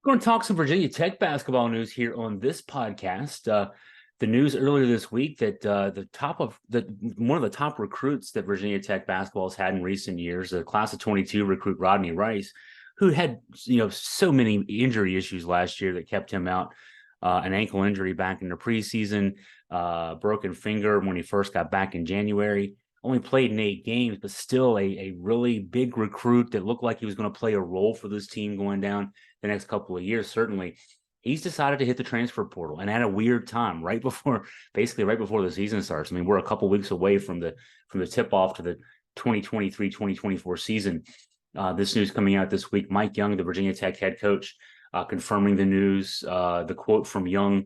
We're going to talk some Virginia Tech basketball news here on this podcast. The news earlier this week that one of the top recruits that Virginia Tech basketball has had in recent years, the class of 22 recruit Rodney Rice, who had so many injury issues last year that kept him out. An ankle injury back in the preseason, broken finger when he first got back in January. Only played in 8 games, but still a really big recruit that looked like he was going to play a role for this team going down the next couple of years. Certainly, he's decided to hit the transfer portal and at a weird time, basically right before the season starts. I mean, we're a couple weeks away from the tip off to the 2023-2024 season. This news coming out this week: Mike Young, the Virginia Tech head coach, confirming the news. The quote from Young,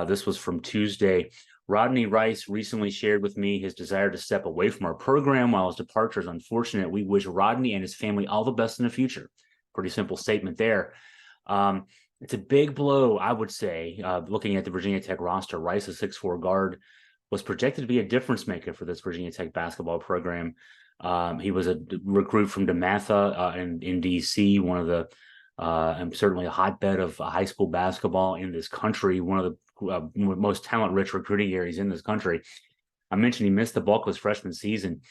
this was from Tuesday. Rodney Rice recently shared with me his desire to step away from our program. While his departure is unfortunate, we wish Rodney and his family all the best in the future. Pretty simple statement there. It's a big blow, I would say, looking at the Virginia Tech roster. Rice, a 6'4" guard, was projected to be a difference maker for this Virginia Tech basketball program. He was a recruit from DeMatha in D.C., one of the and certainly a hotbed of high school basketball in this country, one of the most talent-rich recruiting areas in this country. I mentioned he missed the bulk of his freshman season,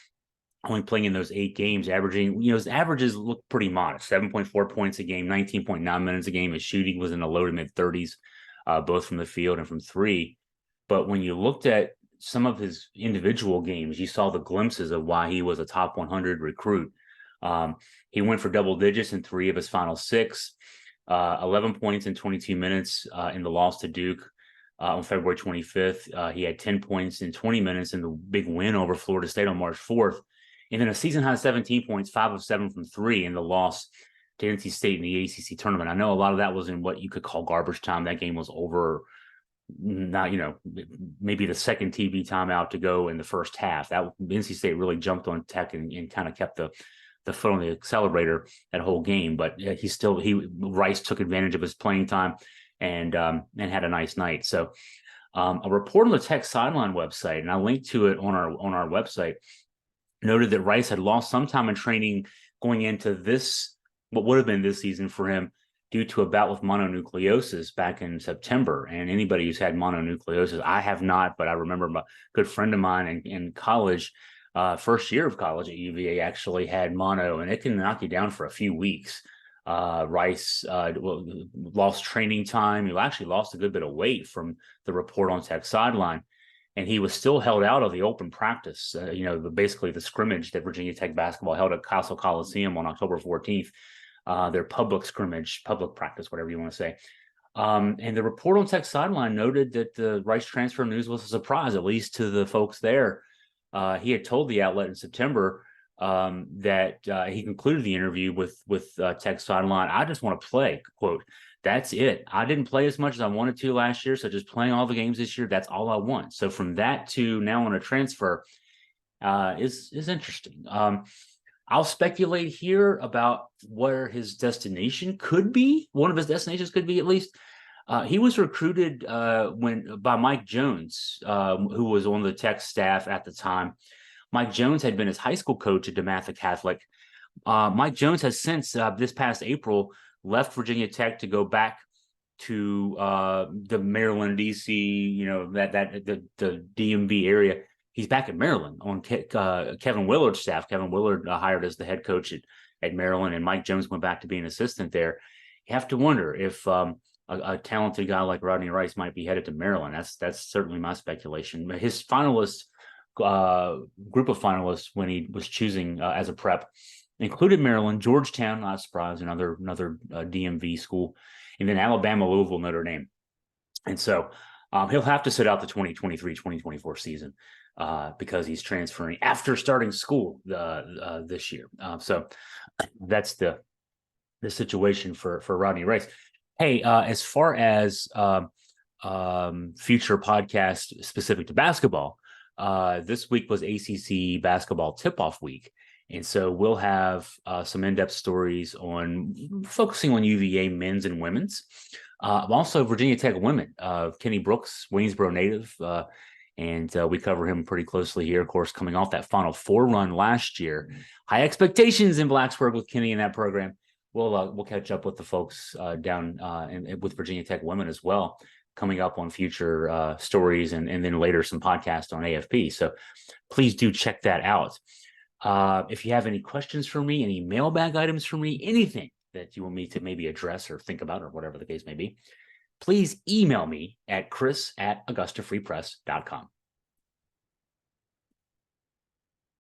only playing in those 8 games, averaging, his averages look pretty modest: 7.4 points a game, 19.9 minutes a game. His shooting was in the low to mid 30s, both from the field and from three. But when you looked at some of his individual games, you saw the glimpses of why he was a top 100 recruit. He went for double digits in 3 of his final 6, 11 points in 22 minutes in the loss to Duke on February 25th. He had 10 points in 20 minutes in the big win over Florida State on March 4th. And then a season-high 17 points, 5 of 7 from 3 in the loss to NC State in the ACC tournament. I know a lot of that was in what you could call garbage time. That game was over, maybe the second TV timeout to go in the first half. That NC State really jumped on Tech and kind of kept the foot on the accelerator that whole game. But Rice took advantage of his playing time and had a nice night. So a report on the Tech sideline website, and I linked to it on our website, noted that Rice had lost some time in training going into what would have been this season for him, due to a bout with mononucleosis back in September. And anybody who's had mononucleosis, I have not, but I remember a good friend of mine in college, first year of college at UVA, actually had mono, and it can knock you down for a few weeks. Rice lost training time. He actually lost a good bit of weight from the report on Tech sideline. And he was still held out of the open practice, basically the scrimmage that Virginia Tech basketball held at Castle Coliseum on October 14th, their public practice, whatever you want to say. And the report on Tech sideline noted that the Rice transfer news was a surprise, at least to the folks there. He had told the outlet in September that he concluded the interview with Tech sideline: "I just want to play," quote. "That's it. I didn't play as much as I wanted to last year, so just playing all the games this year, that's all I want." So from that to now on a transfer is interesting. I'll speculate here about where his destination could be. One of his destinations could be, at least. He was recruited by Mike Jones, who was on the Tech staff at the time. Mike Jones had been his high school coach at DeMatha Catholic. Mike Jones has since, this past April, left Virginia Tech to go back to the Maryland, D.C., the DMV area. He's back at Maryland on Kevin Willard's staff. Kevin Willard hired as the head coach at Maryland, and Mike Jones went back to be an assistant there. You have to wonder if a talented guy like Rodney Rice might be headed to Maryland. That's certainly my speculation. But his finalists, group of finalists when he was choosing as a prep, included Maryland, Georgetown, not surprised, another DMV school, and then Alabama, Louisville, Notre Dame. And so he'll have to sit out the 2023-2024 season because he's transferring after starting school this year. So that's the situation for Rodney Rice. Hey, as far as future podcasts specific to basketball, this week was ACC basketball tip-off week. And so we'll have some in-depth stories focusing on UVA men's and women's. Also Virginia Tech women. Kenny Brooks, Waynesboro native, and we cover him pretty closely here, of course, coming off that Final Four run last year. High expectations in Blacksburg with Kenny in that program. we'll catch up with the folks down and with Virginia Tech women as well, coming up on future stories and then later some podcasts on AFP. So please do check that out. If you have any questions for me, any mailbag items for me, anything that you want me to maybe address or think about or whatever the case may be, please email me at chris@augustafreepress.com.